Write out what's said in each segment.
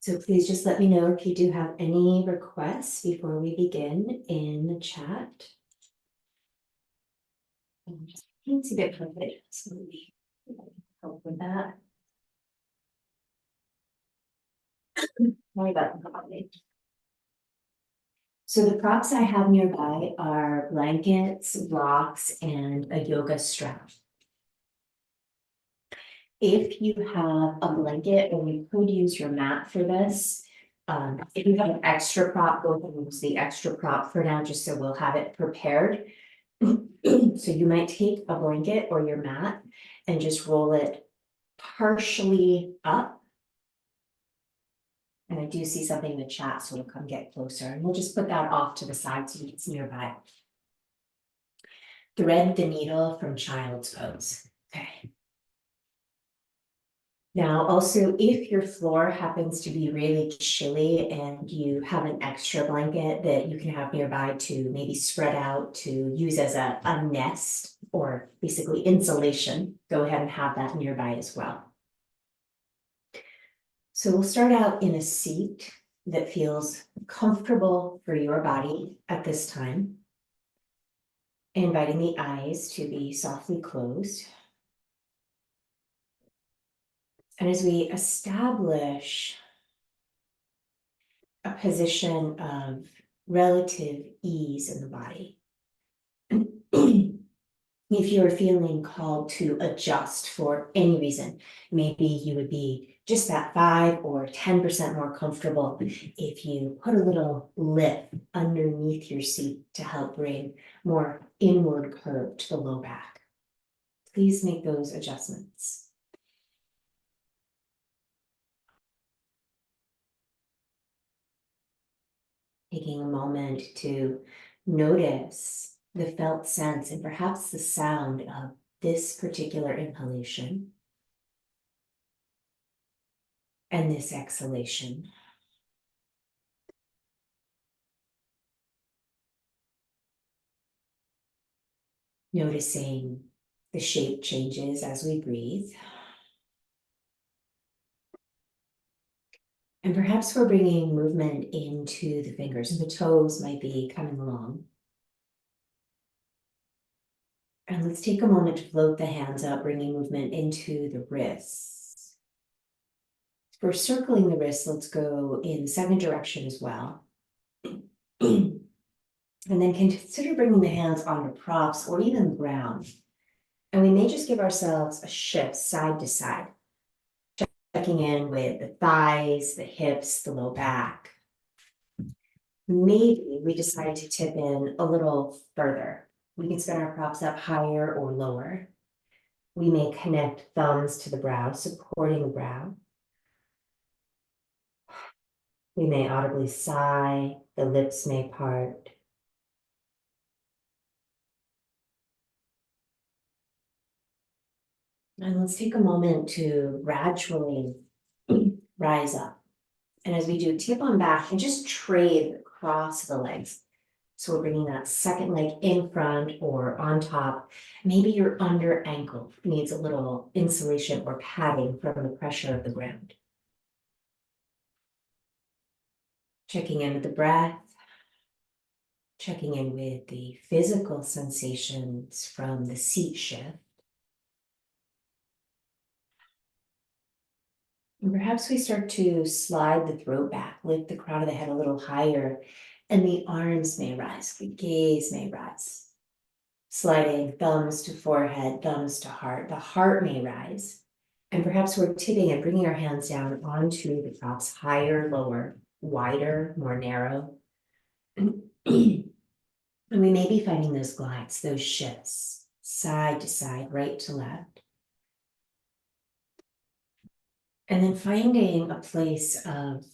So please just let me know if you do have any requests before we begin in the chat. It's a bit perfect, so we help with that. Sorry about the coffee. So the props I have nearby are blankets, rocks, and a yoga strap. If you have a blanket, or you could use your mat for this, if you have an extra prop, go ahead and use the extra prop for now, just so we'll have it prepared. So you might take a blanket or your mat and just roll it partially up. And I do see something in the chat, so we'll come get closer, and we'll just put that off to the side so it's nearby. Thread the needle from child's pose. Okay. Now, also, if your floor happens to be really chilly and you have an extra blanket that you can have nearby to maybe spread out to use as a nest or basically insulation, go ahead and have that nearby as well. So we'll start out in a seat that feels comfortable for your body at this time, inviting the eyes to be softly closed. And as we establish a position of relative ease in the body, if you're feeling called to adjust for any reason, maybe you would be just that 5 or 10% more comfortable if you put a little lip underneath your seat to help bring more inward curve to the low back. Please make those adjustments. Taking a moment to notice the felt sense and perhaps the sound of this particular inhalation and this exhalation. Noticing the shape changes as we breathe. And perhaps we're bringing movement into the fingers, and the toes might be coming along. And let's take a moment to float the hands up, bringing movement into the wrists. For circling the wrists, let's go in the second direction as well. And then consider bringing the hands onto props or even the ground. And we may just give ourselves a shift side to side, checking in with the thighs, the hips, the low back. Maybe we decide to tip in a little further. We can spin our props up higher or lower. We may connect thumbs to the brow, supporting the brow. We may audibly sigh, the lips may part. And let's take a moment to gradually rise up. And as we do, tip on back and just trade across the legs. So we're bringing that second leg in front or on top. Maybe your under ankle needs a little insulation or padding from the pressure of the ground. Checking in with the breath. Checking in with the physical sensations from the seat shift. And perhaps we start to slide the throat back, lift the crown of the head a little higher, and the arms may rise, the gaze may rise. Sliding thumbs to forehead, thumbs to heart. The heart may rise. And perhaps we're tipping and bringing our hands down onto the props, higher, lower, wider, more narrow. And we may be finding those glides, those shifts, side to side, right to left. And then finding a place of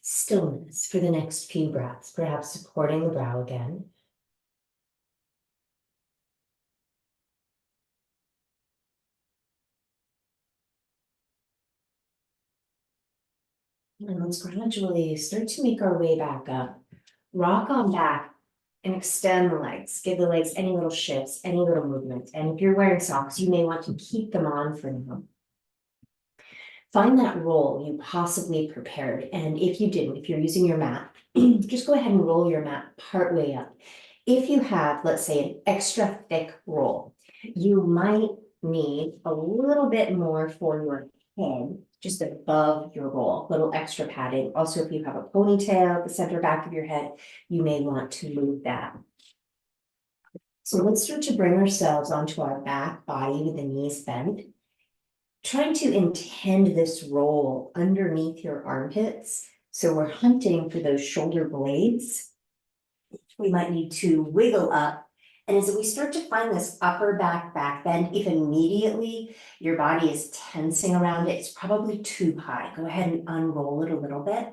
stillness for the next few breaths, perhaps supporting the brow again. And let's gradually start to make our way back up. Rock on back and extend the legs. Give the legs any little shifts, any little movement. And if you're wearing socks, you may want to keep them on for now. Find that roll you possibly prepared, and if you didn't, if you're using your mat, just go ahead and roll your mat part way up. If you have, let's say, an extra thick roll, you might need a little bit more for your head, just above your roll, little extra padding. Also, if you have a ponytail at the center back of your head, you may want to move that. So let's start to bring ourselves onto our back body with the knees bent. Trying to intend this roll underneath your armpits. So we're hunting for those shoulder blades. We might need to wiggle up. And as we start to find this upper back bend, if immediately your body is tensing around it, it's probably too high. Go ahead and unroll it a little bit.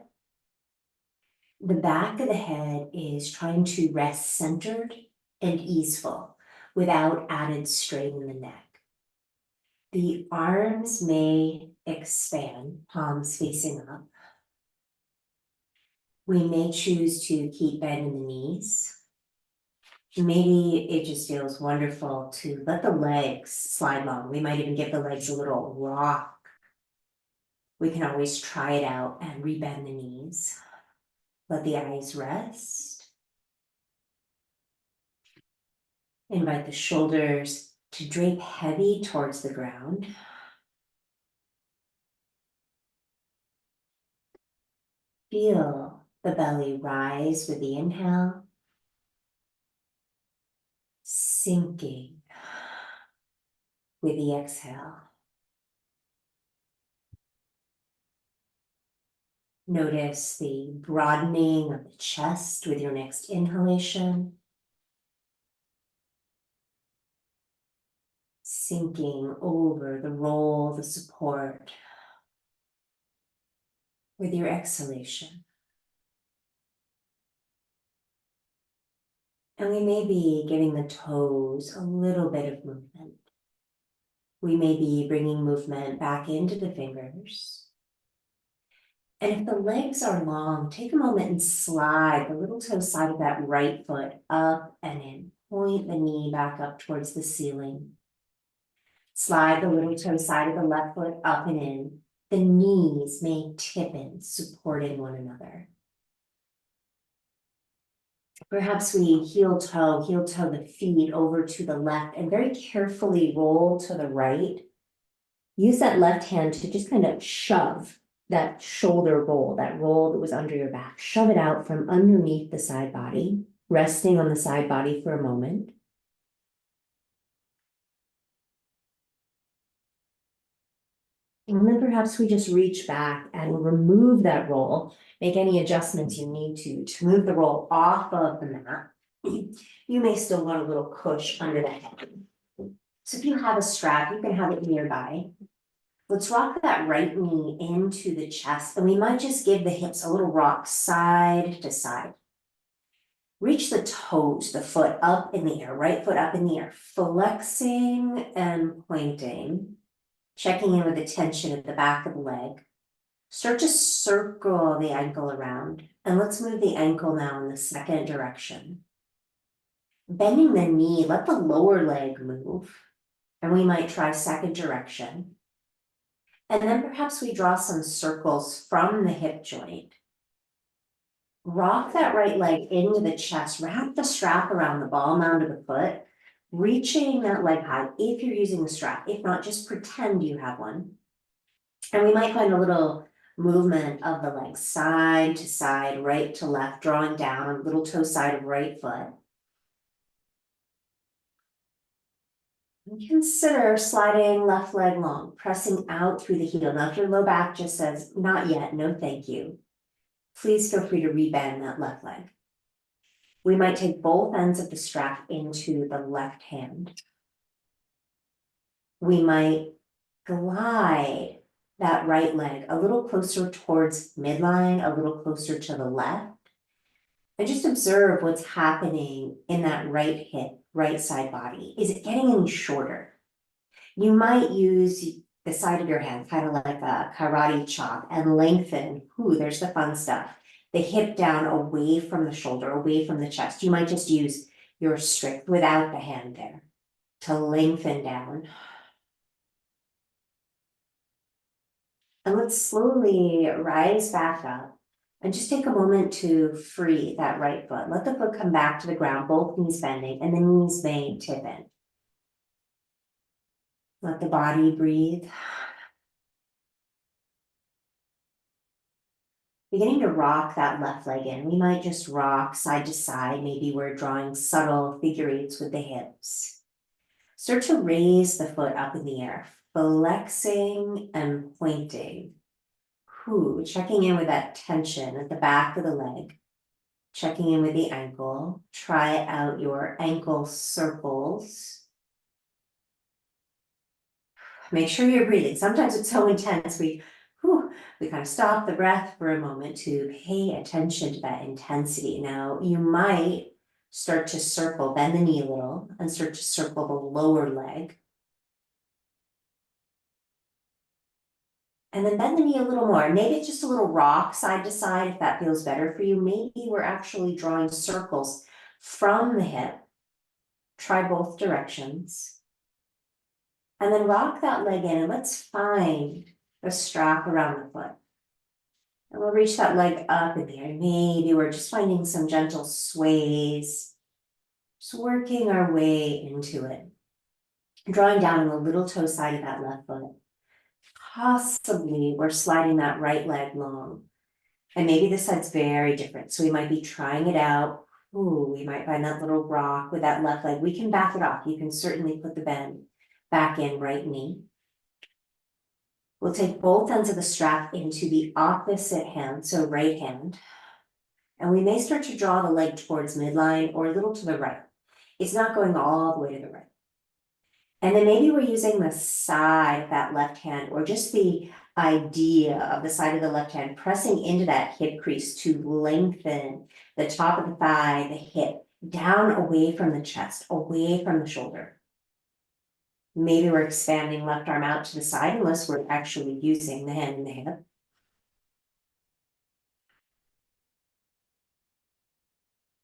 The back of the head is trying to rest centered and easeful without added strain in the neck. The arms may expand, palms facing up. We may choose to keep bending the knees. Maybe it just feels wonderful to let the legs slide long. We might even give the legs a little rock. We can always try it out and rebend the knees. Let the eyes rest. Invite the shoulders to drape heavy towards the ground. Feel the belly rise with the inhale, sinking with the exhale. Notice the broadening of the chest with your next inhalation. Sinking over the roll, the support with your exhalation. And we may be giving the toes a little bit of movement. We may be bringing movement back into the fingers. And if the legs are long, take a moment and slide the little toe side of that right foot up and in. Point the knee back up towards the ceiling. Slide the little toe side of the left foot up and in. The knees may tip in, supporting one another. Perhaps we heel toe the feet over to the left and very carefully roll to the right. Use that left hand to just kind of shove that shoulder roll, that roll that was under your back. Shove it out from underneath the side body, resting on the side body for a moment. And then perhaps we just reach back and remove that roll. Make any adjustments you need to move the roll off of the mat. You may still want a little push under the head. So if you have a strap, you can have it nearby. Let's rock that right knee into the chest, and we might just give the hips a little rock side to side. Reach the toes, the foot up in the air, right foot up in the air, flexing and pointing. Checking in with the tension at the back of the leg. Start to circle the ankle around, and let's move the ankle now in the second direction. Bending the knee, let the lower leg move, and we might try second direction. And then perhaps we draw some circles from the hip joint. Rock that right leg into the chest, wrap the strap around the ball mound of the foot, reaching that leg high if you're using the strap. If not, just pretend you have one. And we might find a little movement of the legs side to side, right to left, drawing down on the little toe side of right foot. And consider sliding left leg long, pressing out through the heel. Now, if your low back just says, not yet, no thank you, please feel free to rebend that left leg. We might take both ends of the strap into the left hand. We might glide that right leg a little closer towards midline, a little closer to the left. And just observe what's happening in that right hip, right side body. Is it getting any shorter? You might use the side of your hand, kind of like a karate chop, and lengthen. Ooh, there's the fun stuff. The hip down away from the shoulder, away from the chest. You might just use your strict without the hand there to lengthen down. And let's slowly rise back up and just take a moment to free that right foot. Let the foot come back to the ground, both knees bending, and the knees may tip in. Let the body breathe. Beginning to rock that left leg in. We might just rock side to side. Maybe we're drawing subtle figure eights with the hips. Start to raise the foot up in the air, flexing and pointing. Checking in with that tension at the back of the leg. Checking in with the ankle. Try out your ankle circles. Make sure you're breathing. Sometimes it's so intense, we kind of stop the breath for a moment to pay attention to that intensity. Now, you might start to circle, bend the knee a little, and start to circle the lower leg. And then bend the knee a little more. Maybe it's just a little rock side to side if that feels better for you. Maybe we're actually drawing circles from the hip. Try both directions. And then rock that leg in and let's find the strap around the foot. And we'll reach that leg up in the air. Maybe we're just finding some gentle sways. Just working our way into it. Drawing down on the little toe side of that left foot. Possibly we're sliding that right leg long. And maybe this side's very different. So we might be trying it out. We might find that little rock with that left leg. We can back it off. You can certainly put the bend back in, right knee. We'll take both ends of the strap into the opposite hand, so right hand. And we may start to draw the leg towards midline or a little to the right. It's not going all the way to the right. And then maybe we're using the side of that left hand or just the idea of the side of the left hand pressing into that hip crease to lengthen the top of the thigh, the hip, down away from the chest, away from the shoulder. Maybe we're expanding left arm out to the side unless we're actually using the hand and the hip.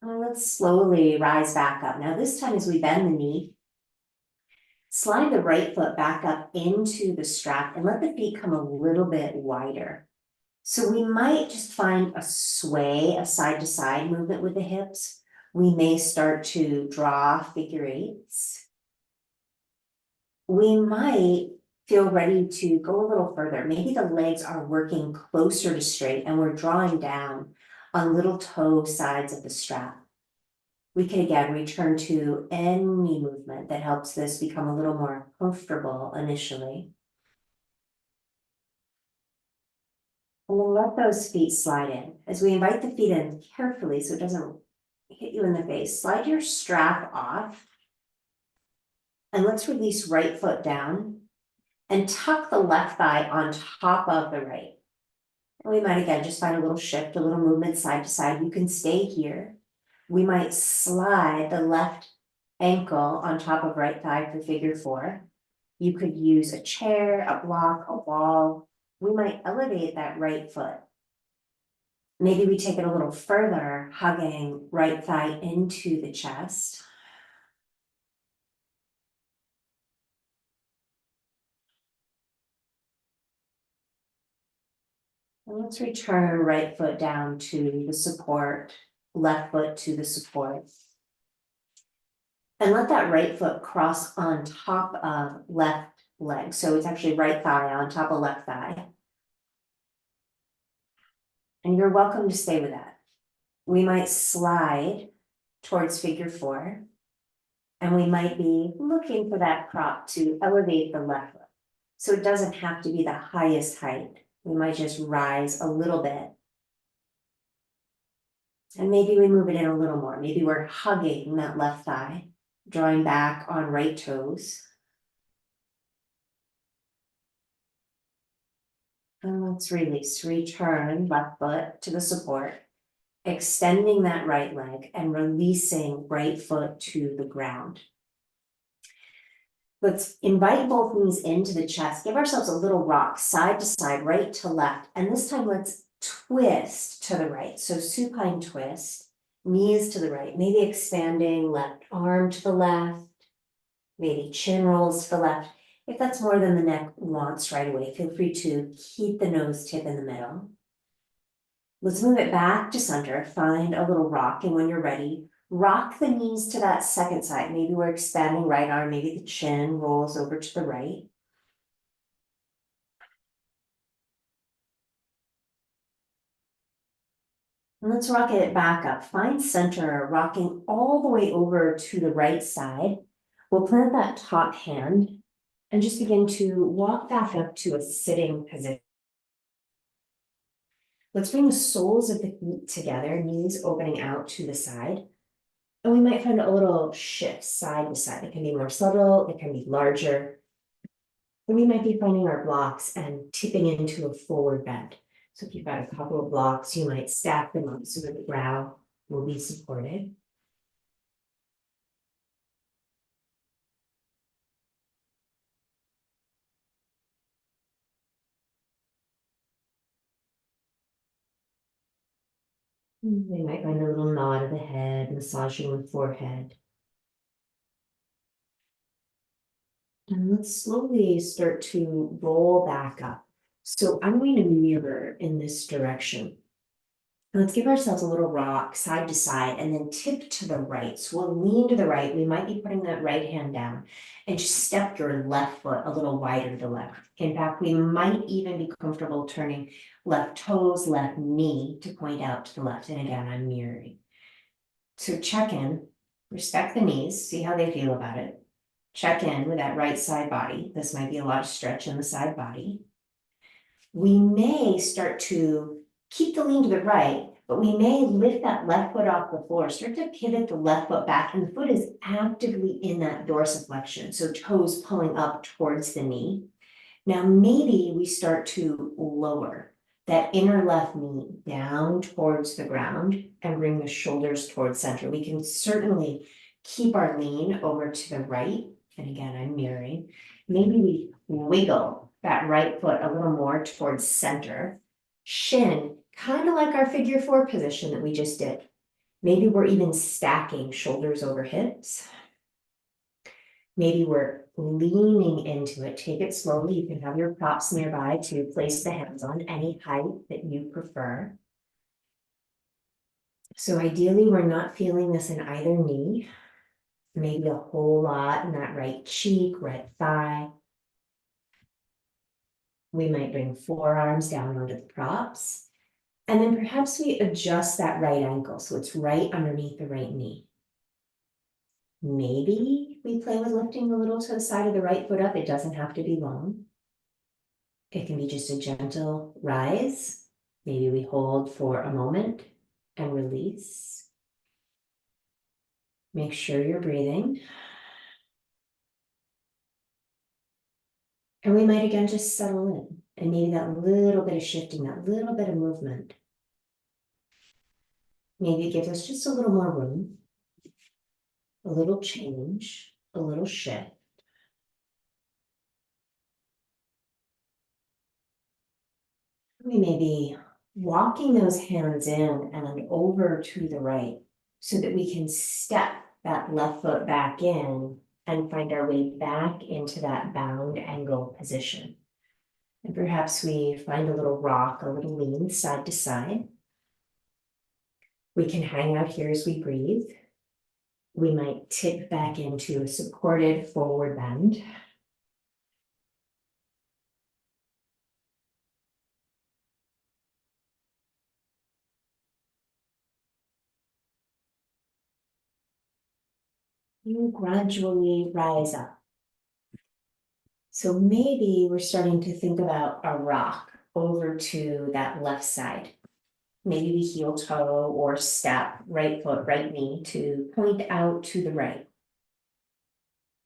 And let's slowly rise back up. Now this time as we bend the knee, slide the right foot back up into the strap and let the feet come a little bit wider. So we might just find a sway, a side to side movement with the hips. We may start to draw figure eights. We might feel ready to go a little further. Maybe the legs are working closer to straight and we're drawing down on little toe sides of the strap. We can again return to any movement that helps this become a little more comfortable initially. And then let those feet slide in. As we invite the feet in carefully so it doesn't hit you in the face, slide your strap off. And let's release right foot down and tuck the left thigh on top of the right. And we might again just find a little shift, a little movement side to side. You can stay here. We might slide the left ankle on top of right thigh for figure four. You could use a chair, a block, a wall. We might elevate that right foot. Maybe we take it a little further, hugging right thigh into the chest. And let's return right foot down to the support, left foot to the support. And let that right foot cross on top of left leg. So it's actually right thigh on top of left thigh. And you're welcome to stay with that. We might slide towards figure four. And we might be looking for that prop to elevate the left foot. So it doesn't have to be the highest height. We might just rise a little bit. And maybe we move it in a little more. Maybe we're hugging that left thigh, drawing back on right toes. And let's release, return left foot to the support, extending that right leg and releasing right foot to the ground. Let's invite both knees into the chest, give ourselves a little rock side to side, right to left. And this time let's twist to the right. So supine twist, knees to the right, maybe expanding left arm to the left, maybe chin rolls to the left. If that's more than the neck wants right away, feel free to keep the nose tip in the middle. Let's move it back to center, find a little rock, and when you're ready, rock the knees to that second side. Maybe we're expanding right arm, maybe the chin rolls over to the right. And let's rock it back up. Find center, rocking all the way over to the right side. We'll plant that top hand and just begin to walk back up to a sitting position. Let's bring the soles of the feet together, knees opening out to the side. And we might find a little shift side to side. It can be more subtle, it can be larger. And we might be finding our blocks and tipping into a forward bend. So if you've got a couple of blocks, you might stack them up so that the brow will be supported. They might find a little nod of the head, massaging the forehead. And let's slowly start to roll back up. So I'm going to mirror in this direction. Let's give ourselves a little rock side to side and then tip to the right. So we'll lean to the right. We might be putting that right hand down and just step your left foot a little wider to the left. In fact, we might even be comfortable turning left toes, left knee to point out to the left. And again, I'm mirroring. So check in, respect the knees, see how they feel about it. Check in with that right side body. This might be a lot of stretch in the side body. We may start to keep the lean to the right, but we may lift that left foot off the floor, start to pivot the left foot back, and the foot is actively in that dorsiflexion, so toes pulling up towards the knee. Now maybe we start to lower that inner left knee down towards the ground and bring the shoulders towards center. We can certainly keep our lean over to the right. And again, I'm mirroring. Maybe we wiggle that right foot a little more towards center. Shin, kind of like our figure 4 position that we just did. Maybe we're even stacking shoulders over hips. Maybe we're leaning into it. Take it slowly. You can have your props nearby to place the hands on any height that you prefer. So ideally, we're not feeling this in either knee. Maybe a whole lot in that right cheek, right thigh. We might bring forearms down onto the props. And then perhaps we adjust that right ankle so it's right underneath the right knee. Maybe we play with lifting a little to the side of the right foot up. It doesn't have to be long. It can be just a gentle rise. Maybe we hold for a moment and release. Make sure you're breathing. And we might again just settle in. And maybe that little bit of shifting, that little bit of movement, maybe it gives us just a little more room, a little change, a little shift. We may be walking those hands in and over to the right so that we can step that left foot back in and find our way back into that bound angle position. And perhaps we find a little rock, a little lean side to side. We can hang out here as we breathe. We might tip back into a supported forward bend. You gradually rise up. So maybe we're starting to think about a rock over to that left side. Maybe we heel toe or step, right foot, right knee to point out to the right.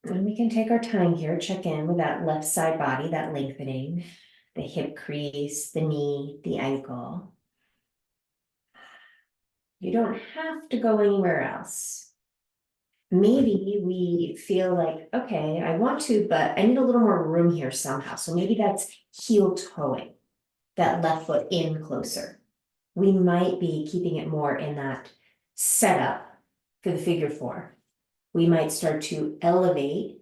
And we can take our time here, check in with that left side body, that lengthening, the hip crease, the knee, the ankle. You don't have to go anywhere else. Maybe we feel like, okay, I want to, but I need a little more room here somehow. So maybe that's heel toeing that left foot in closer. We might be keeping it more in that setup for the figure 4. We might start to elevate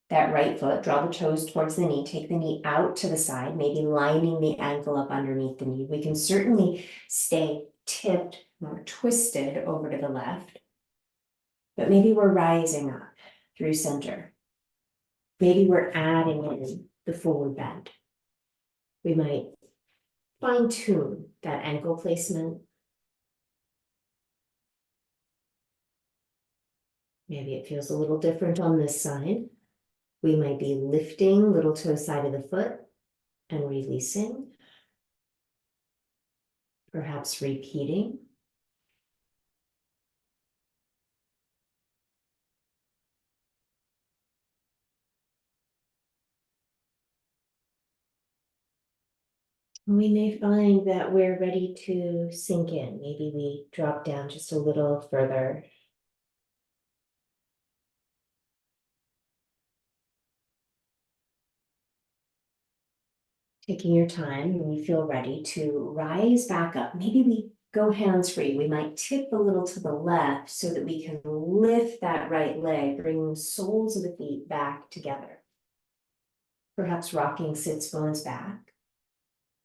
that right foot, draw the toes towards the knee, take the knee out to the side, maybe lining the ankle up underneath the knee. We can certainly stay tipped or twisted over to the left, but maybe we're rising up through center. Maybe we're adding in the forward bend. We might fine tune that ankle placement. Maybe it feels a little different on this side. We might be lifting little toe side of the foot and releasing. Perhaps repeating. We may find that we're ready to sink in. Maybe we drop down just a little further. Taking your time when you feel ready to rise back up. Maybe we go hands free. We might tip a little to the left so that we can lift that right leg, bring the soles of the feet back together. Perhaps rocking sits bones back.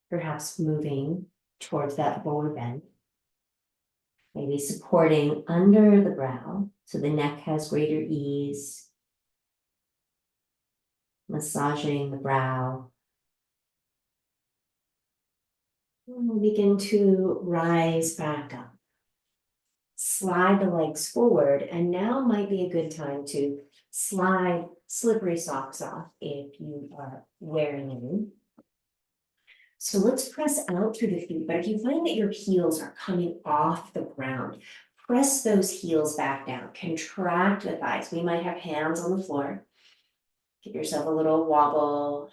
Perhaps moving towards that forward bend. Maybe supporting under the brow so the neck has greater ease. Massaging the brow. We'll begin to rise back up. Slide the legs forward, and now might be a good time to slide slippery socks off if you are wearing any. So let's press out through the feet, but if you find that your heels are coming off the ground, press those heels back down, contract the thighs. We might have hands on the floor. Give yourself a little wobble,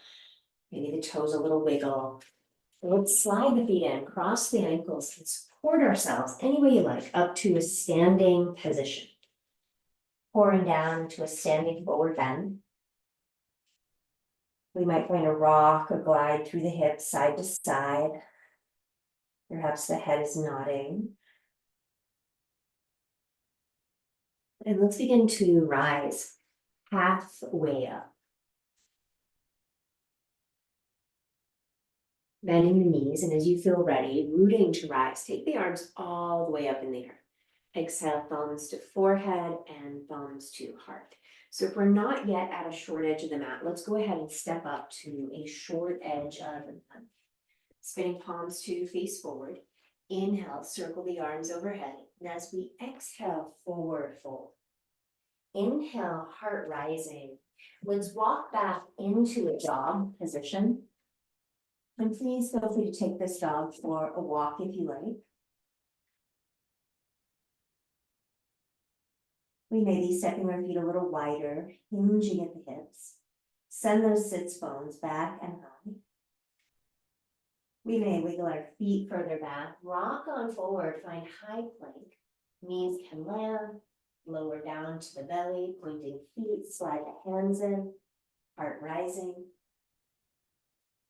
maybe the toes a little wiggle. Let's slide the feet in, cross the ankles, and support ourselves any way you like up to a standing position. Pouring down to a standing forward bend. We might find a rock or glide through the hips side to side. Perhaps the head is nodding. And let's begin to rise halfway up. Bending the knees, and as you feel ready, rooting to rise, take the arms all the way up in the air. Exhale, thumbs to forehead and thumbs to heart. So if we're not yet at a short edge of the mat, let's go ahead and step up to a short edge of the mat. Spinning palms to face forward. Inhale, circle the arms overhead. And as we exhale, forward fold. Inhale, heart rising. Let's walk back into a dog position. And please feel free to take this dog for a walk if you like. We may be stepping our feet a little wider, hinging at the hips. Send those sits bones back and high. We may wiggle our feet further back, rock on forward, find high plank. Knees can land, lower down to the belly, pointing feet, slide the hands in, heart rising,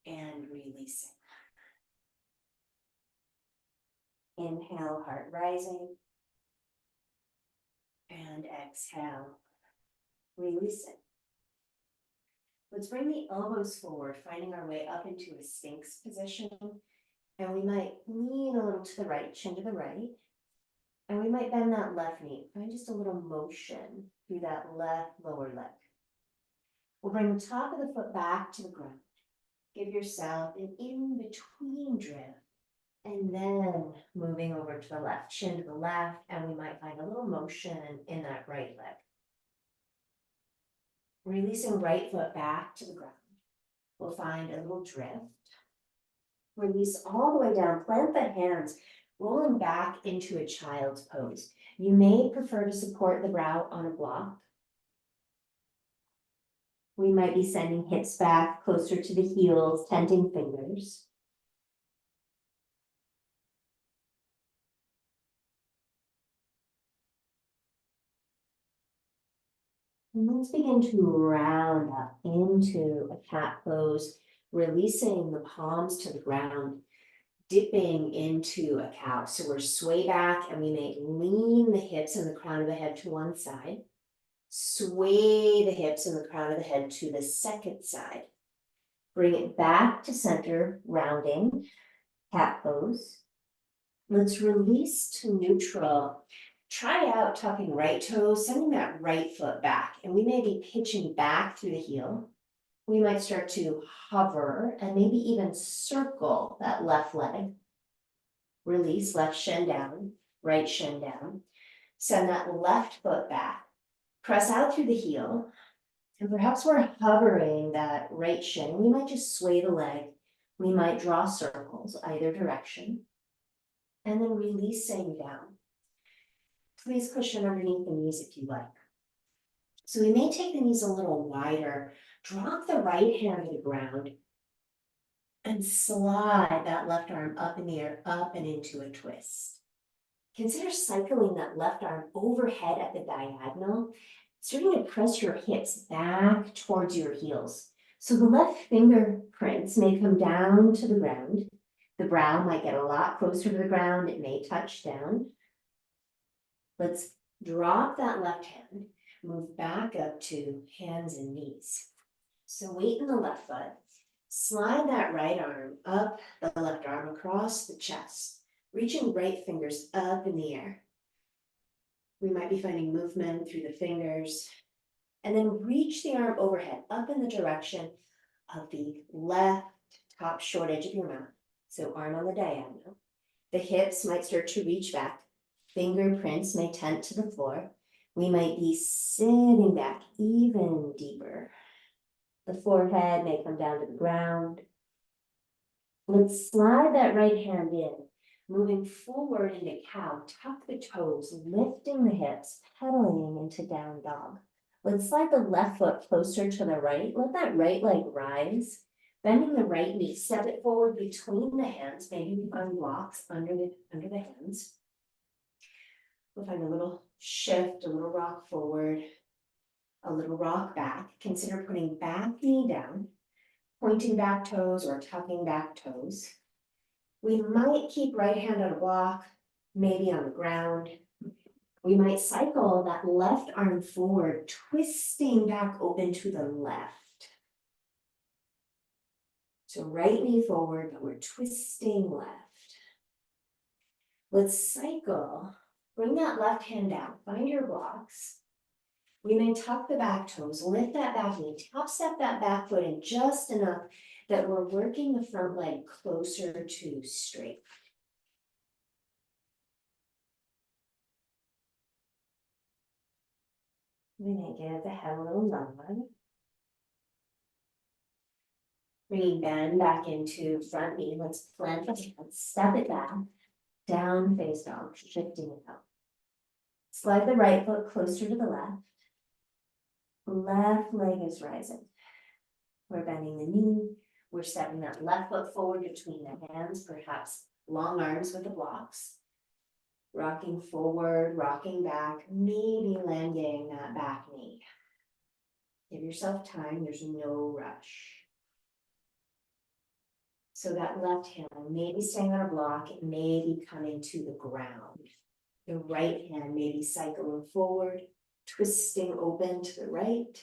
and releasing. Inhale, heart rising. And exhale, releasing. Let's bring the elbows forward, finding our way up into a Sphinx position. And we might lean a little to the right, chin to the right. And we might bend that left knee. Find just a little motion through that left lower leg. We'll bring the top of the foot back to the ground. Give yourself an in-between drift. And then moving over to the left, chin to the left, and we might find a little motion in that right leg. Releasing right foot back to the ground. We'll find a little drift. Release all the way down, plant the hands, rolling back into a child's pose. You may prefer to support the brow on a block. We might be sending hips back closer to the heels, tenting fingers. And let's begin to round up into a cat pose, releasing the palms to the ground, dipping into a cow. So we're sway back and we may lean the hips and the crown of the head to one side. Sway the hips and the crown of the head to the second side. Bring it back to center, rounding, cat pose. Let's release to neutral. Try out tucking right toes, sending that right foot back, and we may be pitching back through the heel. We might start to hover and maybe even circle that left leg. Release, left shin down, right shin down. Send that left foot back. Press out through the heel. And perhaps we're hovering that right shin. We might just sway the leg. We might draw circles either direction. And then releasing down. Please cushion underneath the knees if you like. So we may take the knees a little wider. Drop the right hand to the ground. And slide that left arm up in the air, up and into a twist. Consider cycling that left arm overhead at the diagonal, starting to press your hips back towards your heels. So the left fingerprints may come down to the ground. The brow might get a lot closer to the ground. It may touch down. Let's drop that left hand, move back up to hands and knees. So weight in the left foot. Slide that right arm up the left arm across the chest, reaching right fingers up in the air. We might be finding movement through the fingers, and then reach the arm overhead up in the direction of the left top short edge of your mat. So arm on the diagonal. The hips might start to reach back. Fingerprints may tent to the floor. We might be sitting back even deeper. The forehead may come down to the ground. Let's slide that right hand in, moving forward into cow. Tuck the toes, lifting the hips, pedaling into down dog. Let's slide the left foot closer to the right. Let that right leg rise. Bending the right knee, step it forward between the hands. Maybe you find blocks under the hands. We'll find a little shift, a little rock forward, a little rock back. Consider putting back knee down, pointing back toes or tucking back toes. We might keep right hand on a block, maybe on the ground. We might cycle that left arm forward, twisting back open to the left. So right knee forward, but we're twisting left. Let's cycle. Bring that left hand down, find your blocks. We may tuck the back toes, lift that back knee, top step that back foot in just enough that we're working the front leg closer to straight. We may give the head a little nod. Bringing bend back into front knee. Let's plant the hands, step it back, down face dog, shifting it up. Slide the right foot closer to the left. Left leg is rising. We're bending the knee. We're stepping that left foot forward between the hands, perhaps long arms with the blocks. Rocking forward, rocking back, maybe landing that back knee. Give yourself time, there's no rush. So that left hand may be staying on a block, it may be coming to the ground. The right hand may be cycling forward, twisting open to the right.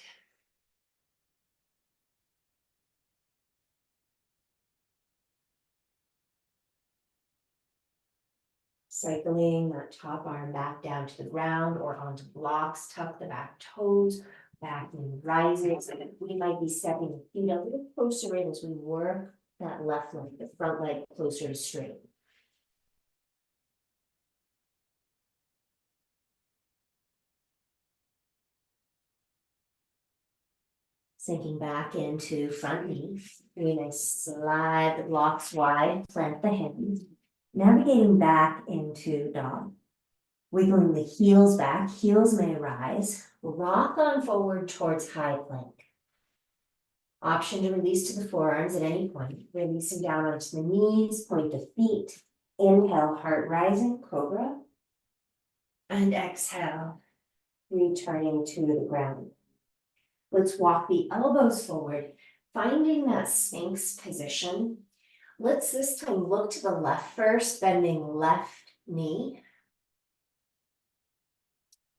Cycling that top arm back down to the ground or onto blocks, tuck the back toes, back knee rises. And we might be stepping the feet a little closer in as we work that left leg, the front leg closer to straight. Sinking back into front knee. Doing a slide the blocks wide, plant the hands. Navigating back into dog. Wiggling the heels back, heels may rise. Rock on forward towards high plank. Option to release to the forearms at any point. Releasing down onto the knees, point the feet. Inhale, heart rising, cobra. And exhale, returning to the ground. Let's walk the elbows forward, finding that Sphinx position. Let's this time look to the left first, bending left knee.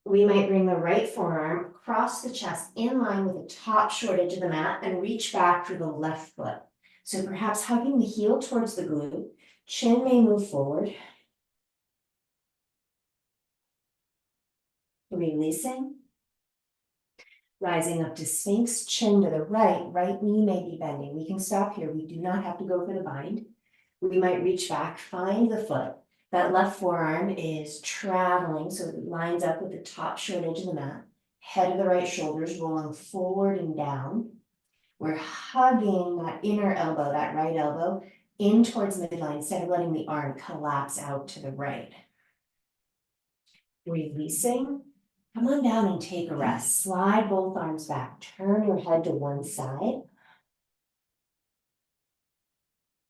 We might bring the right forearm across the chest in line with the top short edge of the mat and reach back for the left foot. So perhaps hugging the heel towards the glute, chin may move forward. Releasing. Rising up to Sphinx, chin to the right knee may be bending. We can stop here. We do not have to go for the bind. We might reach back, find the foot. That left forearm is traveling, so it lines up with the top short edge of the mat. Head of the right shoulders rolling forward and down. We're hugging that inner elbow, that right elbow, in towards midline instead of letting the arm collapse out to the right. Releasing. Come on down and take a rest. Slide both arms back. Turn your head to one side.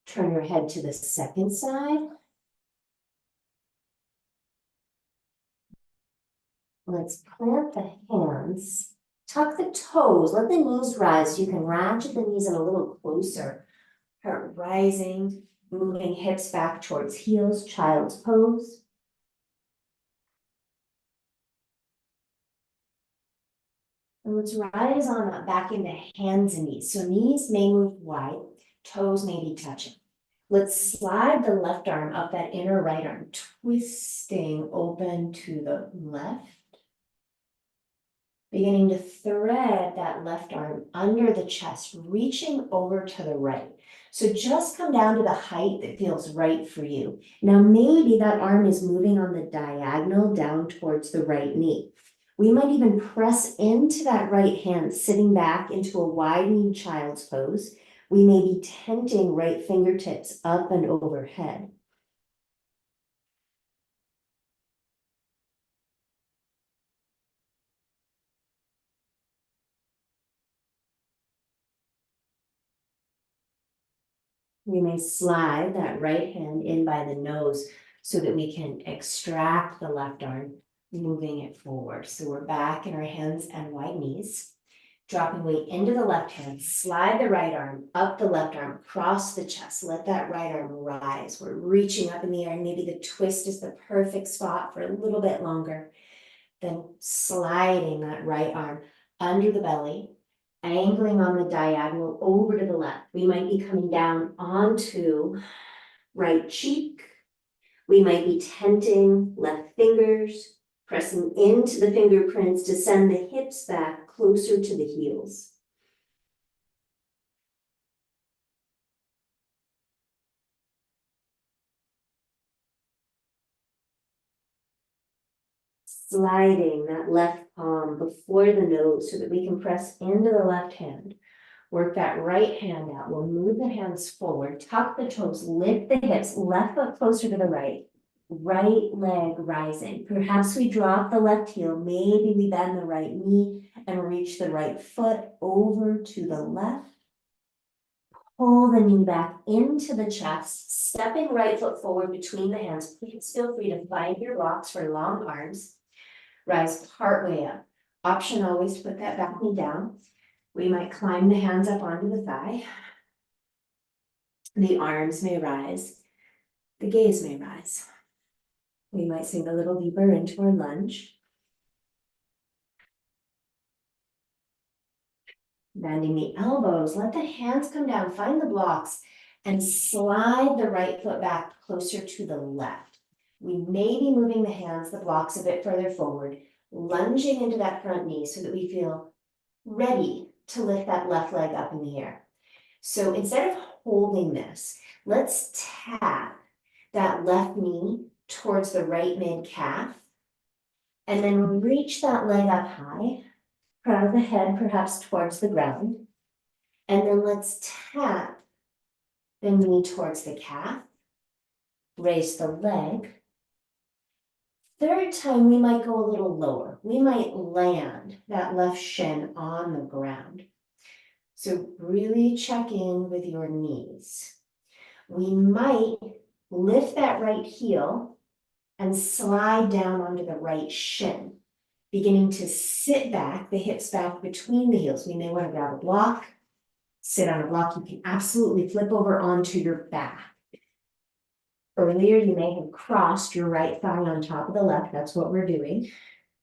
Turn your head to the second side. Let's plant the hands. Tuck the toes. Let the knees rise. You can ratchet the knees in a little closer. Heart rising, moving hips back towards heels, child's pose. And let's rise on up back into hands and knees. So knees may move wide, toes may be touching. Let's slide the left arm up that inner right arm, twisting open to the left. Beginning to thread that left arm under the chest, reaching over to the right. So just come down to the height that feels right for you. Now maybe that arm is moving on the diagonal down towards the right knee. We might even press into that right hand, sitting back into a widening child's pose. We may be tenting right fingertips up and overhead. We may slide that right hand in by the nose so that we can extract the left arm, moving it forward. So we're back in our hands and wide knees. Dropping weight into the left hand, slide the right arm up the left arm, across the chest. Let that right arm rise. We're reaching up in the air. Maybe the twist is the perfect spot for a little bit longer. Then sliding that right arm under the belly, angling on the diagonal over to the left. We might be coming down onto right cheek. We might be tenting left fingers, pressing into the fingerprints to send the hips back closer to the heels. Sliding that left palm before the nose so that we can press into the left hand. Work that right hand out. We'll move the hands forward, tuck the toes, lift the hips, left foot closer to the right. Right leg rising. Perhaps we drop the left heel. Maybe we bend the right knee and reach the right foot over to the left. Pull the knee back into the chest, stepping right foot forward between the hands. Please feel free to find your blocks for long arms. Rise partway up. Option always to put that back knee down. We might climb the hands up onto the thigh. The arms may rise. The gaze may rise. We might sink a little deeper into our lunge. Bending the elbows, let the hands come down, find the blocks, and slide the right foot back closer to the left. We may be moving the hands, the blocks a bit further forward, lunging into that front knee so that we feel ready to lift that left leg up in the air. So instead of holding this, let's tap that left knee towards the right mid calf, and then reach that leg up high, crown of the head perhaps towards the ground, and then let's tap the knee towards the calf, raise the leg. Third time, we might go a little lower. We might land that left shin on the ground. So really check in with your knees. We might lift that right heel and slide down onto the right shin, beginning to sit back, the hips back between the heels. We may want to grab a block, sit on a block. You can absolutely flip over onto your back. Earlier, you may have crossed your right thigh on top of the left. That's what we're doing.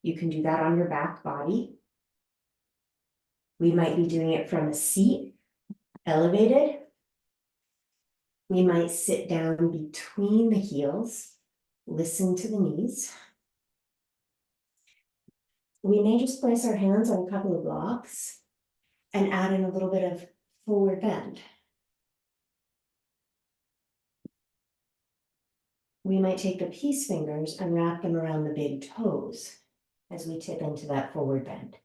You can do that on your back body. We might be doing it from a seat, elevated. We might sit down between the heels, listen to the knees. We may just place our hands on a couple of blocks and add in a little bit of forward bend. We might take the peace fingers and wrap them around the big toes as we tip into that forward bend.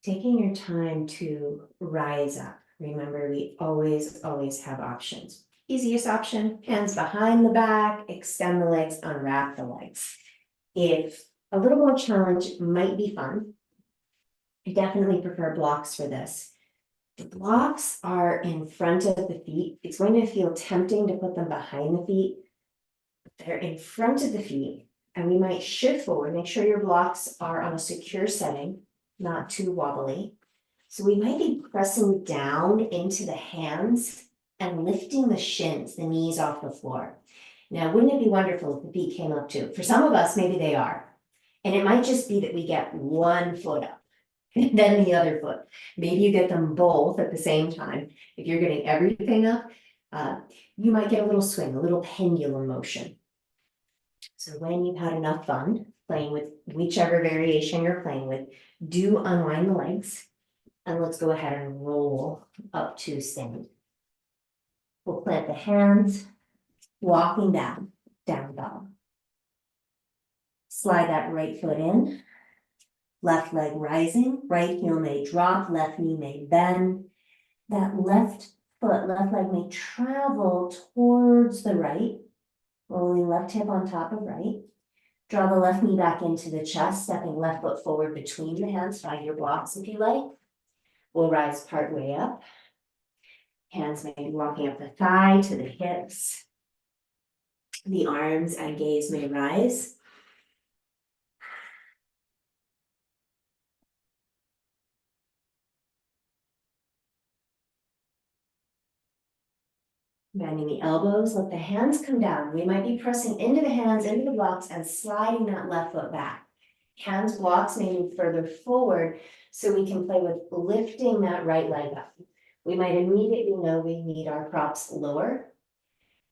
Taking your time to rise up. Remember, we always have options. Easiest option, hands behind the back, extend the legs, unwrap the legs. If a little more challenge might be fun, I definitely prefer blocks for this. The blocks are in front of the feet. It's going to feel tempting to put them behind the feet. They're in front of the feet, and we might shift forward. Make sure your blocks are on a secure setting, not too wobbly. So we might be pressing down into the hands and lifting the shins, the knees off the floor. Now, wouldn't it be wonderful if the feet came up too? For some of us, maybe they are. And it might just be that we get one foot up, then the other foot. Maybe you get them both at the same time. If you're getting everything up, you might get a little swing, a little pendulum motion. So when you've had enough fun playing with whichever variation you're playing with, do unwind the legs. And let's go ahead and roll up to stand. We'll plant the hands, walking down, down dog. Slide that right foot in, left leg rising, right heel may drop, left knee may bend. That left foot, left leg may travel towards the right, rolling left hip on top of right. Draw the left knee back into the chest, stepping left foot forward between the hands, find your blocks if you like. We'll rise part way up. Hands may be walking up the thigh to the hips. The arms and gaze may rise. Bending the elbows, let the hands come down. We might be pressing into the hands, into the blocks, and sliding that left foot back. Hands, blocks may move further forward so we can play with lifting that right leg up. We might immediately know we need our props lower.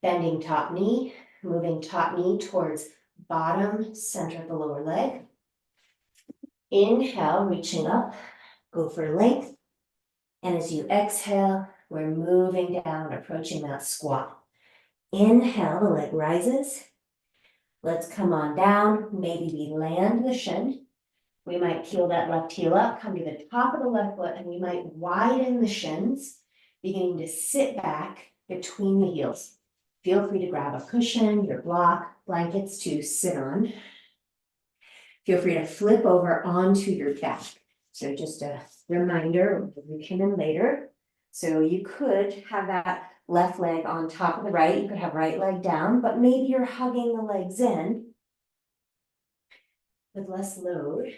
Bending top knee, moving top knee towards bottom center of the lower leg. Inhale, reaching up, go for length. And as you exhale, we're moving down, approaching that squat. Inhale, the leg rises. Let's come on down. Maybe we land the shin. We might peel that left heel up, come to the top of the left foot, and we might widen the shins, beginning to sit back between the heels. Feel free to grab a cushion, your block, blankets to sit on. Feel free to flip over onto your back. So just a reminder, we come in later. So you could have that left leg on top of the right. You could have right leg down, but maybe you're hugging the legs in with less load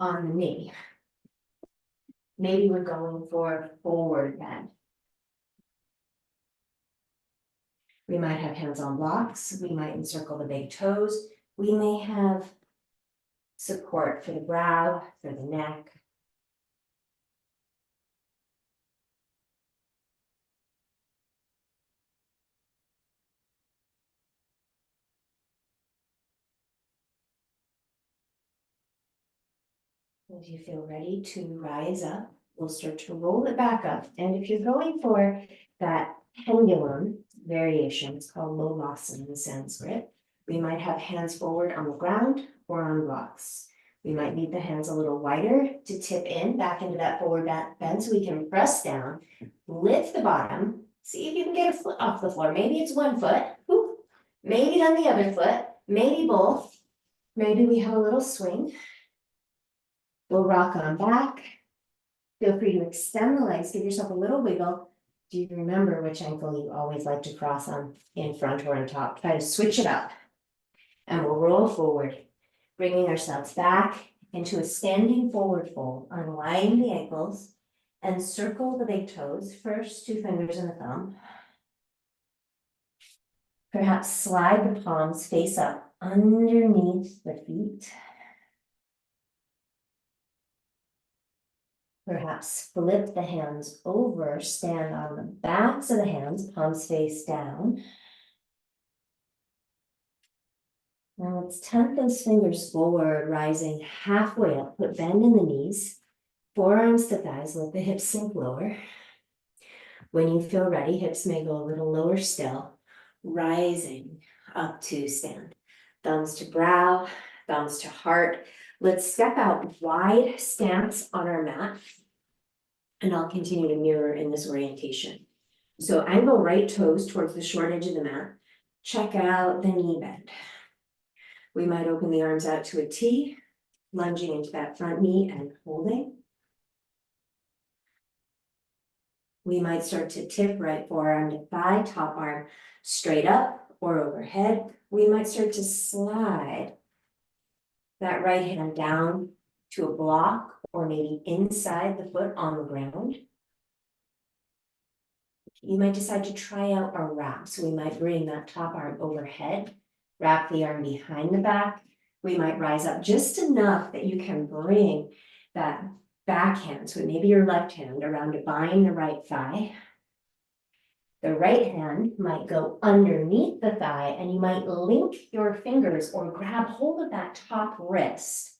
on the knee. Maybe we're going for forward bend. We might have hands on blocks. We might encircle the big toes. We may have support for the brow, for the neck. As you feel ready to rise up, we'll start to roll it back up. And if you're going for that pendulum variation, it's called Lolasana in Sanskrit, we might have hands forward on the ground or on blocks. We might need the hands a little wider to tip in back into that forward bend so we can press down, lift the bottom, see if you can get a foot off the floor. Maybe it's one foot, whoop, maybe then the other foot, maybe both. Maybe we have a little swing. We'll rock on back. Feel free to extend the legs, give yourself a little wiggle. Do you remember which ankle you always like to cross on, in front or on top? Try to switch it up. And we'll roll forward, bringing ourselves back into a standing forward fold. Unwind the ankles and circle the big toes. First, 2 fingers and the thumb. Perhaps slide the palms face up underneath the feet. Perhaps flip the hands over, stand on the backs of the hands, palms face down. Now let's tent those fingers forward, rising halfway up, put bend in the knees, forearms to thighs, let the hips sink lower. When you feel ready, hips may go a little lower still, rising up to stand. Thumbs to brow, thumbs to heart. Let's step out wide stance on our mat. And I'll continue to mirror in this orientation. So angle right toes towards the short edge of the mat. Check out the knee bend. We might open the arms out to a T, lunging into that front knee and holding. We might start to tip right forearm to thigh, top arm straight up or overhead. We might start to slide that right hand down to a block or maybe inside the foot on the ground. You might decide to try out a wrap. So we might bring that top arm overhead, wrap the arm behind the back. We might rise up just enough that you can bring that backhand, so maybe your left hand around to bind the right thigh. The right hand might go underneath the thigh and you might link your fingers or grab hold of that top wrist.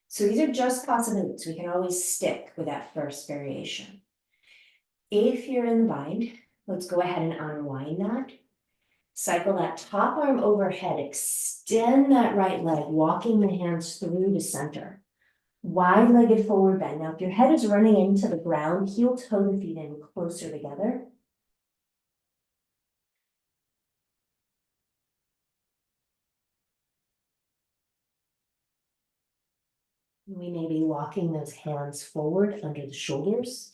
So these are just possibilities. We can always stick with that first variation. If you're in the bind, let's go ahead and unwind that. Cycle that top arm overhead, extend that right leg, walking the hands through to center. Wide-legged forward bend. Now, if your head is running into the ground, heel toe the feet in closer together. We may be walking those hands forward under the shoulders.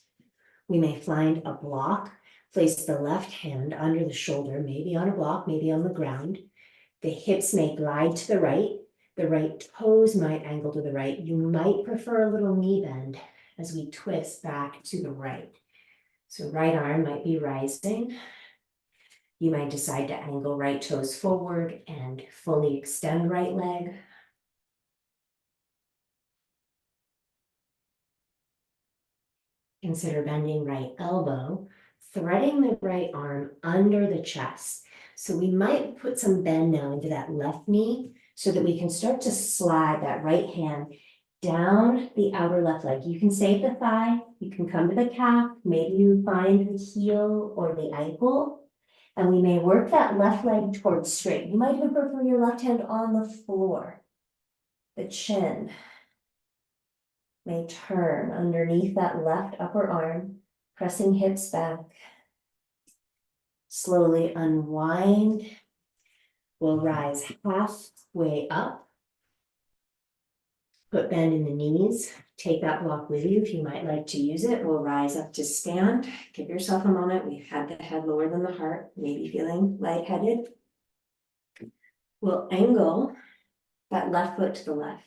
We may find a block. Place the left hand under the shoulder, maybe on a block, maybe on the ground. The hips may glide to the right. The right toes might angle to the right. You might prefer a little knee bend as we twist back to the right. So right arm might be rising. You might decide to angle right toes forward and fully extend right leg. Consider bending right elbow, threading the right arm under the chest. So we might put some bend now into that left knee so that we can start to slide that right hand down the outer left leg. You can save the thigh, you can come to the calf, maybe you find the heel or the ankle, and we may work that left leg towards straight. You might even prefer your left hand on the floor. The chin may turn underneath that left upper arm, pressing hips back. Slowly unwind. We'll rise halfway up. Put bend in the knees. Take that block with you if you might like to use it. We'll rise up to stand. Give yourself a moment. We've had the head lower than the heart, maybe feeling lightheaded. We'll angle that left foot to the left.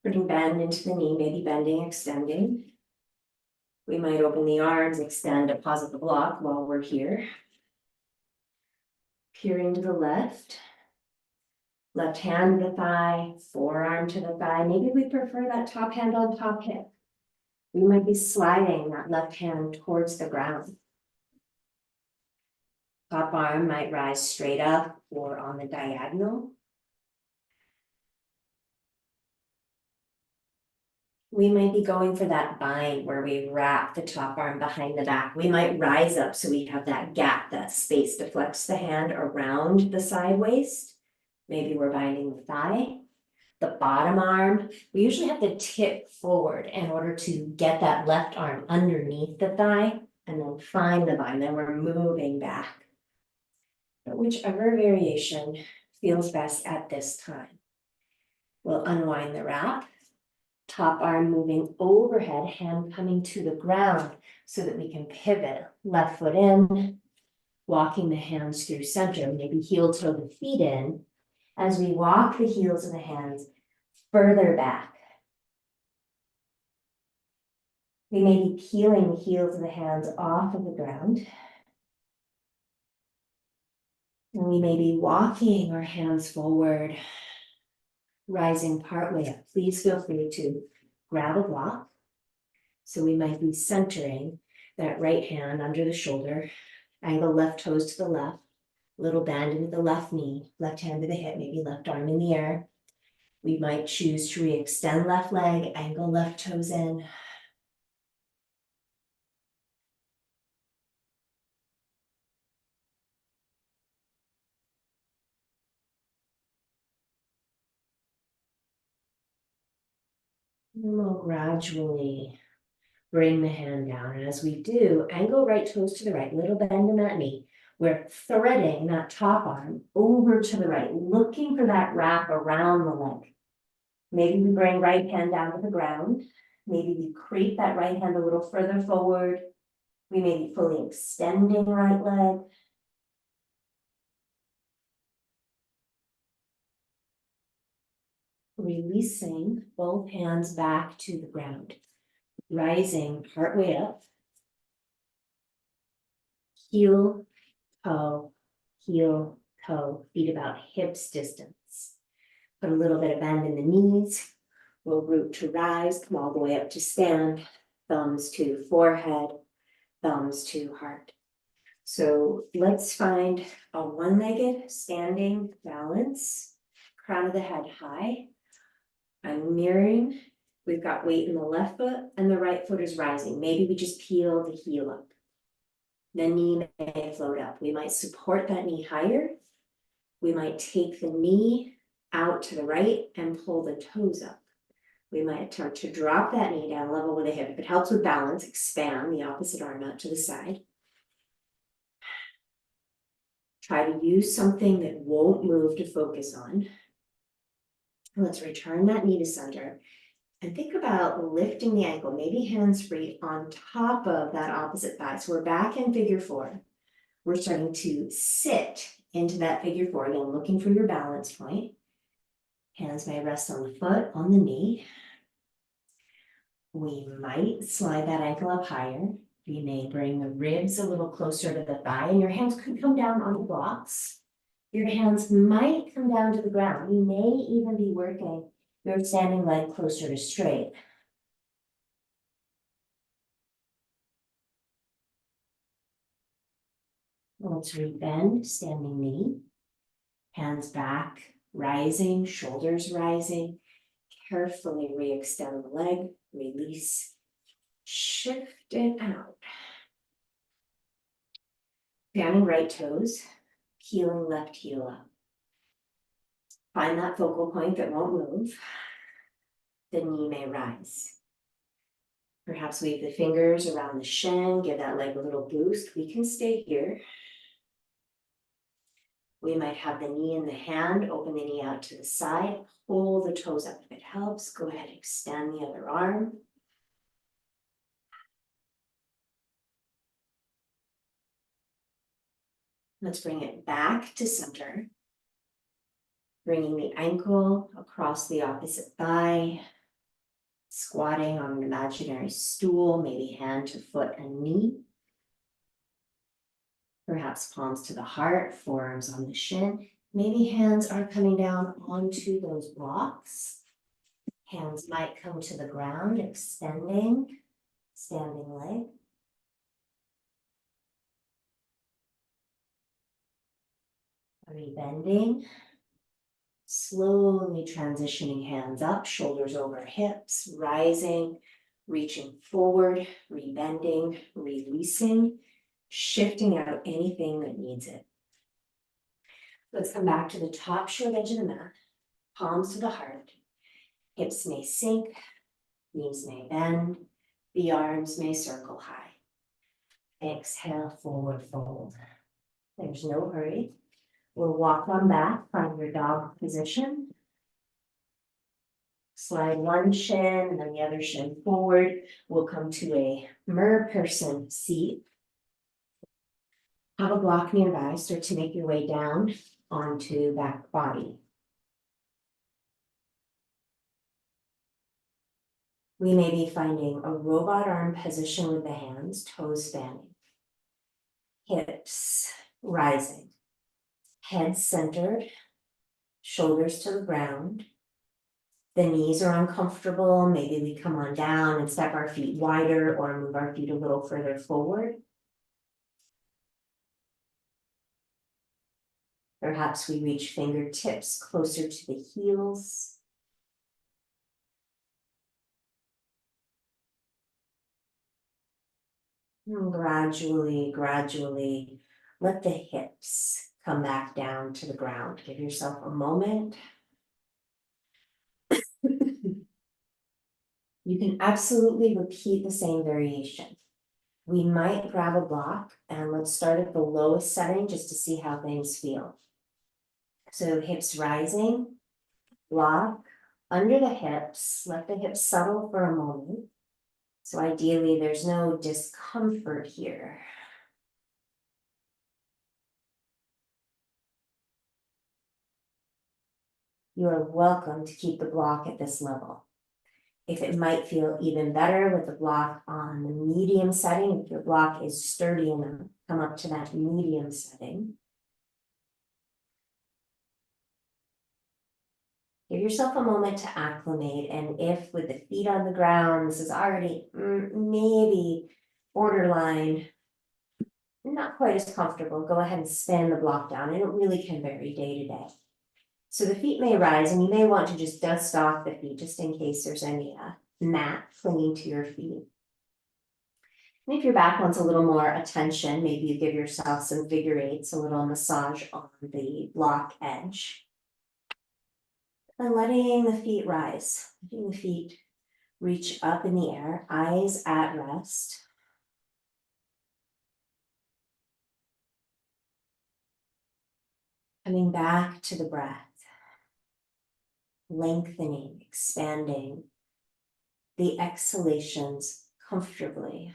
Putting bend into the knee, maybe bending, extending. We might open the arms, extend, deposit the block while we're here. Peering to the left. Left hand to the thigh, forearm to the thigh. Maybe we prefer that top hand on top hip. We might be sliding that left hand towards the ground. Top arm might rise straight up or on the diagonal. We might be going for that bind where we wrap the top arm behind the back. We might rise up so we have that gap, that space to flex the hand around the side waist. Maybe we're binding the thigh. The bottom arm, we usually have to tip forward in order to get that left arm underneath the thigh and then find the bind. Then we're moving back. But whichever variation feels best at this time. We'll unwind the wrap. Top arm moving overhead, hand coming to the ground so that we can pivot. Left foot in, walking the hands through center, maybe heel toe the feet in. As we walk the heels of the hands further back, we may be peeling the heels of the hands off of the ground. And we may be walking our hands forward, rising partway up. Please feel free to grab a block. So we might be centering that right hand under the shoulder, angle left toes to the left, little bend into the left knee, left hand to the hip, maybe left arm in the air. We might choose to re-extend left leg, angle left toes in. And we'll gradually bring the hand down. And as we do, angle right toes to the right, little bend in that knee. We're threading that top arm over to the right, looking for that wrap around the leg. Maybe we bring right hand down to the ground. Maybe we creep that right hand a little further forward. We may be fully extending right leg. Releasing both hands back to the ground. Rising partway up. Heel, toe, heel, toe, feet about hips distance. Put a little bit of bend in the knees. We'll root to rise, come all the way up to stand. Thumbs to forehead, thumbs to heart. So let's find a one-legged standing balance. Crown of the head high. I'm mirroring. We've got weight in the left foot and the right foot is rising. Maybe we just peel the heel up. The knee may float up. We might support that knee higher. We might take the knee out to the right and pull the toes up. We might attempt to drop that knee down level with the hip. If it helps with balance, expand the opposite arm out to the side. Try to use something that won't move to focus on. Let's return that knee to center and think about lifting the ankle, maybe hands free on top of that opposite thigh. So we're back in figure four. We're starting to sit into that figure four, again, looking for your balance point. Hands may rest on the foot, on the knee. We might slide that ankle up higher. We may bring the ribs a little closer to the thigh, and your hands could come down on the blocks. Your hands might come down to the ground. You may even be working your standing leg closer to straight. Let's rebend, standing knee. Hands back, rising, shoulders rising. Carefully re-extend the leg, release, shift it out. Fanning right toes, peeling left heel up. Find that focal point that won't move. The knee may rise. Perhaps wave the fingers around the shin, give that leg a little boost. We can stay here. We might have the knee in the hand, open the knee out to the side, pull the toes up if it helps. Go ahead, extend the other arm. Let's bring it back to center. Bringing the ankle across the opposite thigh. Squatting on an imaginary stool, maybe hand to foot and knee. Perhaps palms to the heart, forearms on the shin. Maybe hands are coming down onto those blocks. Hands might come to the ground, extending, standing leg. Rebending. Slowly transitioning hands up, shoulders over hips, rising, reaching forward, rebending, releasing, shifting out anything that needs it. Let's come back to the top short edge of the mat, palms to the heart. Hips may sink, knees may bend, the arms may circle high. Exhale, forward fold. There's no hurry. We'll walk on back, find your dog position. Slide one shin and then the other shin forward. We'll come to a mer person seat. Have a block nearby, start to make your way down onto back body. We may be finding a robot arm position with the hands, toes spanning. Hips rising. Head centered. Shoulders to the ground. The knees are uncomfortable. Maybe we come on down and step our feet wider or move our feet a little further forward. Perhaps we reach fingertips closer to the heels. And gradually, let the hips come back down to the ground. Give yourself a moment. You can absolutely repeat the same variation. We might grab a block and let's start at the lowest setting just to see how things feel. So hips rising, block under the hips, let the hips settle for a moment. So ideally there's no discomfort here. You are welcome to keep the block at this level. If it might feel even better with the block on the medium setting, if your block is sturdy enough, come up to that medium setting. Give yourself a moment to acclimate, and if with the feet on the ground, this is already maybe borderline, not quite as comfortable, go ahead and spin the block down, and it really can vary day to day. So the feet may rise, and you may want to just dust off the feet just in case there's any mat clinging to your feet. And if your back wants a little more attention, maybe you give yourself some figure eights, a little massage on the block edge. And letting the feet rise, letting the feet reach up in the air, eyes at rest. Coming back to the breath, lengthening, expanding the exhalations comfortably.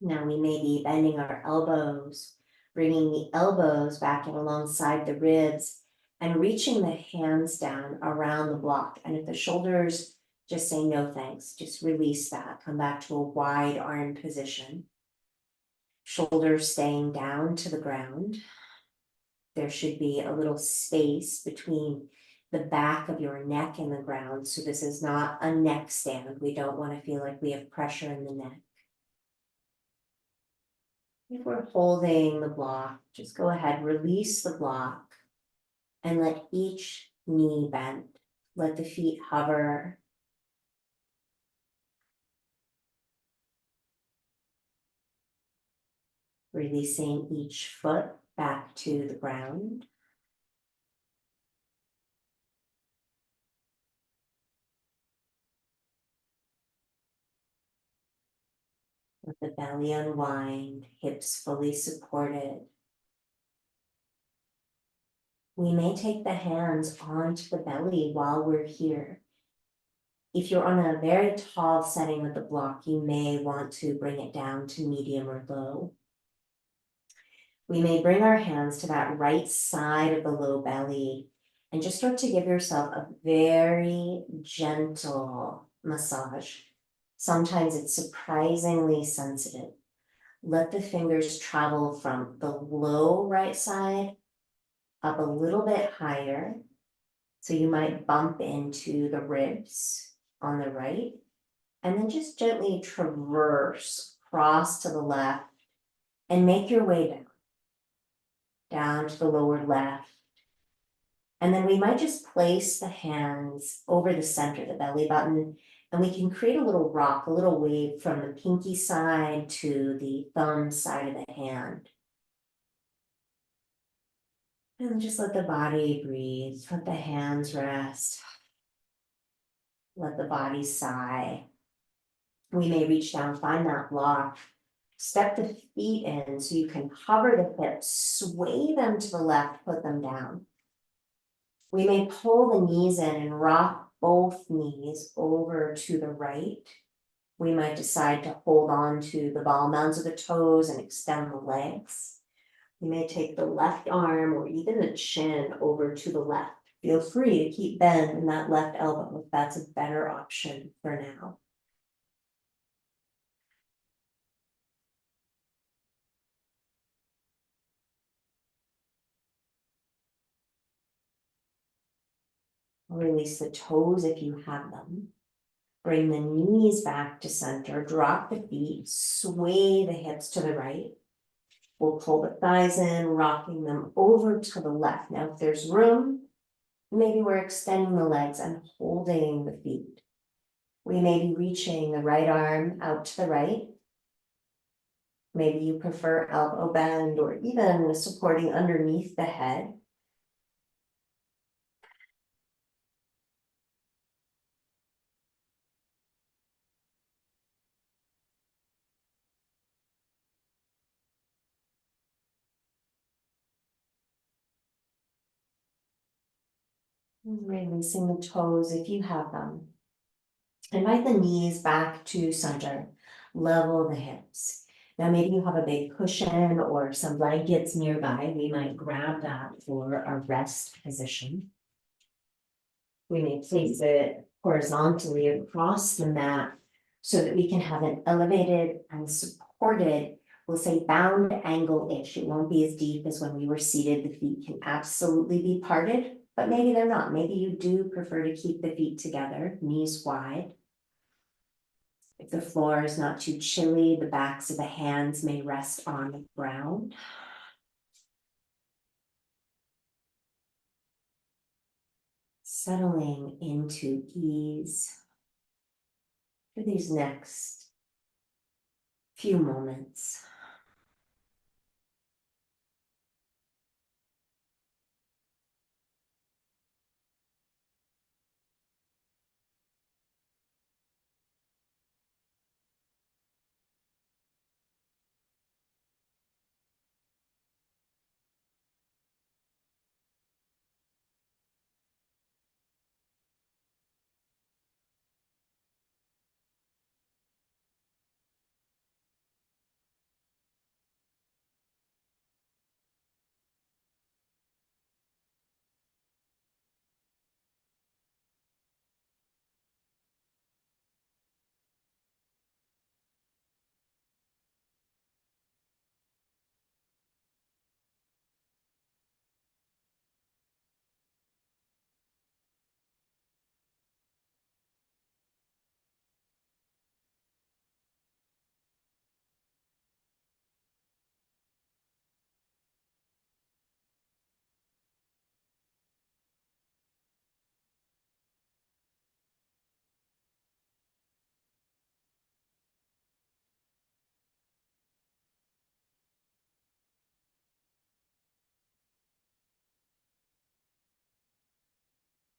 Now we may be bending our elbows, bringing the elbows back in alongside the ribs and reaching the hands down around the block. And if the shoulders just say no thanks, just release that. Come back to a wide arm position. Shoulders staying down to the ground. There should be a little space between the back of your neck and the ground. So this is not a neck stand. We don't want to feel like we have pressure in the neck. If we're holding the block, just go ahead, release the block and let each knee bend. Let the feet hover. Releasing each foot back to the ground. Let the belly unwind, hips fully supported. We may take the hands onto the belly while we're here. If you're on a very tall setting with the block, you may want to bring it down to medium or low. We may bring our hands to that right side of the low belly and just start to give yourself a very gentle massage. Sometimes it's surprisingly sensitive. Let the fingers travel from the low right side up a little bit higher. So you might bump into the ribs on the right, and then just gently traverse across to the left and make your way down to the lower left. And then we might just place the hands over the center, the belly button, and we can create a little rock, a little wave from the pinky side to the thumb side of the hand. And just let the body breathe, let the hands rest. Let the body sigh. We may reach down, find that block, step the feet in so you can hover the hips, sway them to the left, put them down. We may pull the knees in and rock both knees over to the right. We might decide to hold on to the ball mounds of the toes and extend the legs. You may take the left arm or even the chin over to the left. Feel free to keep bend in that left elbow if that's a better option for now. Release the toes if you have them. Bring the knees back to center, drop the feet, sway the hips to the right. We'll pull the thighs in, rocking them over to the left. Now, if there's room, maybe we're extending the legs and holding the feet. We may be reaching the right arm out to the right. Maybe you prefer elbow bend or even supporting underneath the head. Releasing the toes if you have them. Invite the knees back to center. Level the hips. Now maybe you have a big cushion or some blankets nearby. We might grab that for our rest position. We may place it horizontally across the mat so that we can have an elevated and supported, we'll say bound angle-ish. It won't be as deep as when we were seated. The feet can absolutely be parted, but maybe they're not. Maybe you do prefer to keep the feet together, knees wide. If the floor is not too chilly, the backs of the hands may rest on the ground. Settling into ease for these next few moments.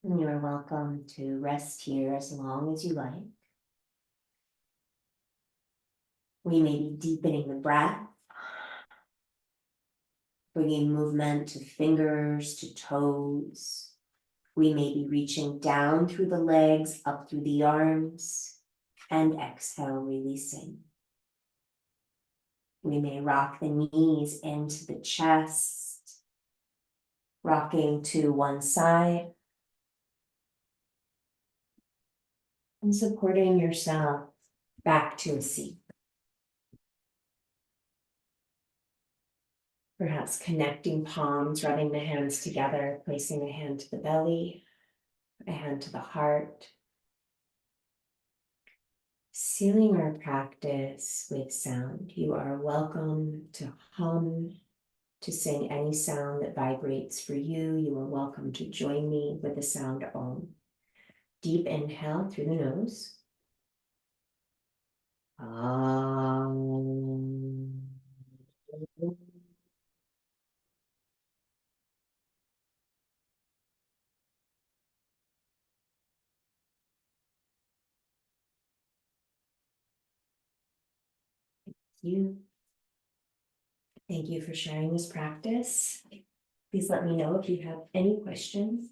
And you're welcome to rest here as long as you like. We may be deepening the breath, bringing movement to fingers, to toes. We may be reaching down through the legs, up through the arms, and exhale, releasing. We may rock the knees into the chest, rocking to one side, and supporting yourself back to a seat. Perhaps connecting palms, rubbing the hands together, placing a hand to the belly, a hand to the heart. Sealing our practice with sound. You are welcome to hum, to sing any sound that vibrates for you. You are welcome to join me with the sound Om. Deep inhale through the nose. Om. you. Thank you for sharing this practice. Please let me know if you have any questions.